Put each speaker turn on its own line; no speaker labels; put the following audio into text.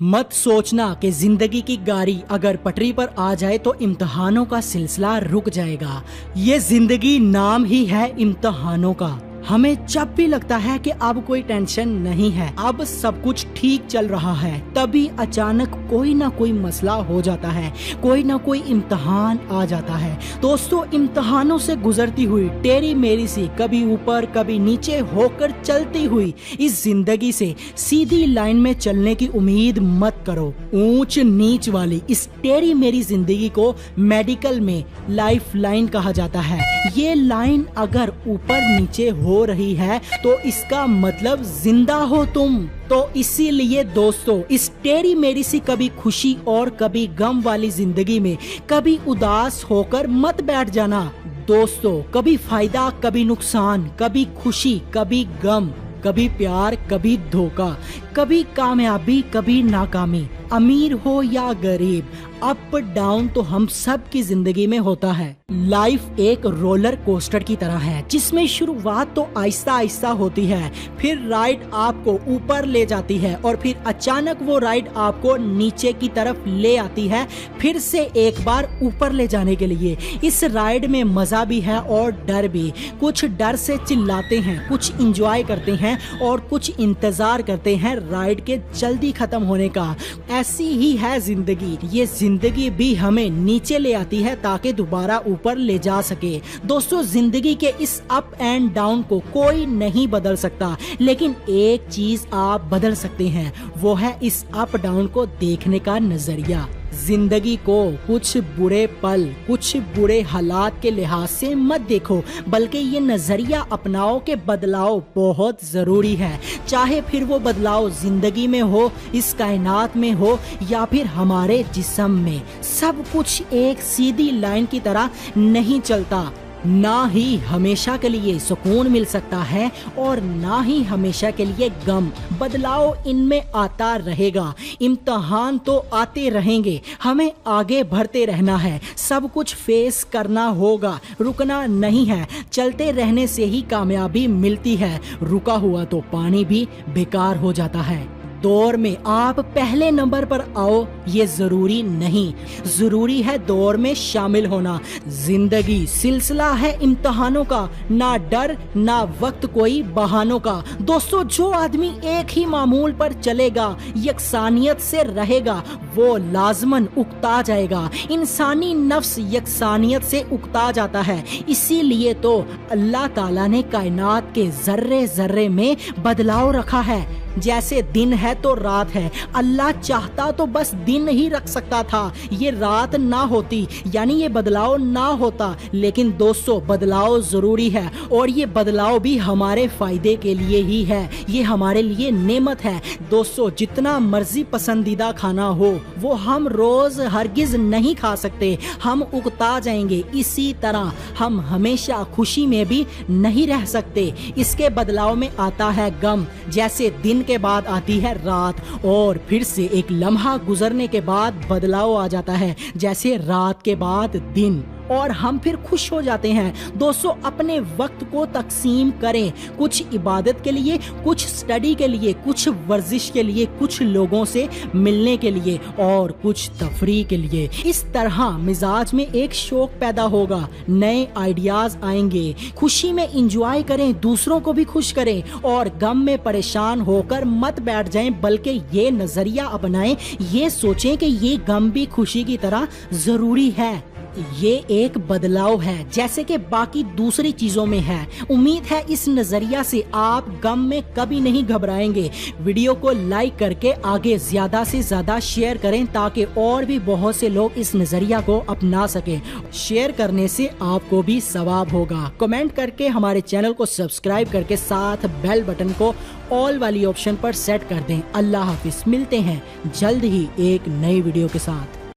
मत सोचना कि जिंदगी की गाड़ी अगर पटरी पर आ जाए तो इम्तिहानों का सिलसिला रुक जाएगा। ये जिंदगी नाम ही है इम्तिहानों का। हमें जब भी लगता है कि अब कोई टेंशन नहीं है, अब सब कुछ ठीक चल रहा है, तभी अचानक कोई ना कोई मसला हो जाता है, कोई ना कोई इम्तिहान आ जाता है। दोस्तों, इम्तिहानों से गुजरती हुई टेढ़ी मेरी सी कभी ऊपर कभी नीचे होकर चलती हुई इस जिंदगी से सीधी लाइन में चलने की उम्मीद मत करो। ऊंच नीच वाली इस टेढ़ी मेरी जिंदगी को मेडिकल में लाइफ लाइन कहा जाता है। ये लाइन अगर ऊपर नीचे हो रही है तो इसका मतलब जिंदा हो तुम। तो इसीलिए दोस्तों, इस टेढ़ी मेरी सी कभी खुशी और कभी गम वाली जिंदगी में कभी उदास होकर मत बैठ जाना। दोस्तों, कभी फायदा कभी नुकसान, कभी खुशी कभी गम, कभी प्यार कभी धोखा, कभी कामयाबी कभी नाकामी, अमीर हो या गरीब, अप डाउन तो हम सब की जिंदगी में होता है। लाइफ एक रोलर कोस्टर की तरह है जिसमें शुरुआत तो आहिस्ता आहिस्ता होती है, फिर राइड आपको ऊपर ले जाती है और फिर अचानक वो राइड आपको नीचे की तरफ ले आती है, फिर से एक बार ऊपर ले जाने के लिए। इस राइड में मजा भी है और डर भी। कुछ डर से चिल्लाते हैं, कुछ इंजॉय करते हैं और कुछ इंतजार करते हैं राइड के जल्दी खत्म होने का। ऐसी ही है जिंदगी। ये जिंदगी भी हमें नीचे ले आती है ताकि दोबारा ऊपर ले जा सके। दोस्तों, जिंदगी के इस अप एंड डाउन को कोई नहीं बदल सकता, लेकिन एक चीज आप बदल सकते हैं, वो है इस अप डाउन को देखने का नजरिया। जिंदगी को कुछ बुरे पल, कुछ बुरे हालात के लिहाज से मत देखो, बल्कि ये नजरिया अपनाओ कि बदलाव बहुत जरूरी है। चाहे फिर वो बदलाव जिंदगी में हो, इस कायनात में हो या फिर हमारे जिस्म में। सब कुछ एक सीधी लाइन की तरह नहीं चलता। ना ही हमेशा के लिए सुकून मिल सकता है और ना ही हमेशा के लिए गम। बदलाव इनमें आता रहेगा। इम्तिहान तो आते रहेंगे, हमें आगे बढ़ते रहना है, सब कुछ फेस करना होगा, रुकना नहीं है। चलते रहने से ही कामयाबी मिलती है, रुका हुआ तो पानी भी बेकार हो जाता है। दौर में आप पहले नंबर पर आओ ये जरूरी नहीं, जरूरी है दौर में शामिल होना। जिंदगी सिलसिला है इम्तिहानों का, ना डर ना वक्त कोई बहानों का। दोस्तों, जो आदमी एक ही मामूल पर चलेगा, यकसानियत से रहेगा, वो लाजमन उकता जाएगा। इंसानी नफ्स यकसानियत से उकता जाता है। इसीलिए तो अल्लाह ताला ने कायनात के जर्रे जर्रे में बदलाव रखा है। जैसे दिन है तो रात है। अल्लाह चाहता तो बस दिन ही रख सकता था, ये रात ना होती, यानी ये बदलाव ना होता। लेकिन दोस्तों, बदलाव जरूरी है और ये बदलाव भी हमारे फायदे के लिए ही है, ये हमारे लिए नेमत है। दोस्तों, जितना मर्जी पसंदीदा खाना हो वो हम रोज हरगिज नहीं खा सकते, हम उकता जाएंगे। इसी तरह हम हमेशा खुशी में भी नहीं रह सकते। इसके बदलाव में आता है गम। जैसे दिन के बाद आती है रात और फिर से एक लम्हा गुजरने के बाद बदलाव आ जाता है, जैसे रात के बाद दिन, और हम फिर खुश हो जाते हैं। दोस्तों, अपने वक्त को तकसीम करें, कुछ इबादत के लिए, कुछ स्टडी के लिए, कुछ वर्जिश के लिए, कुछ लोगों से मिलने के लिए और कुछ तफरीह के लिए। इस तरह मिजाज में एक शौक पैदा होगा, नए आइडियाज आएंगे। खुशी में इंजॉय करें, दूसरों को भी खुश करें और गम में परेशान होकर मत बैठ जाएं, बल्कि ये नजरिया अपनाएं, ये सोचें कि ये गम भी खुशी की तरह जरूरी है। ये एक बदलाव है जैसे कि बाकी दूसरी चीजों में है। उम्मीद है इस नजरिया से आप गम में कभी नहीं घबराएंगे। वीडियो को लाइक करके आगे ज्यादा से ज्यादा शेयर करें ताकि और भी बहुत से लोग इस नजरिया को अपना सकें। शेयर करने से आपको भी सवाब होगा। कमेंट करके हमारे चैनल को सब्सक्राइब करके साथ बेल बटन को ऑल वाली ऑप्शन पर सेट कर दें। अल्लाह हाफिज। मिलते हैं जल्द ही एक नई वीडियो के साथ।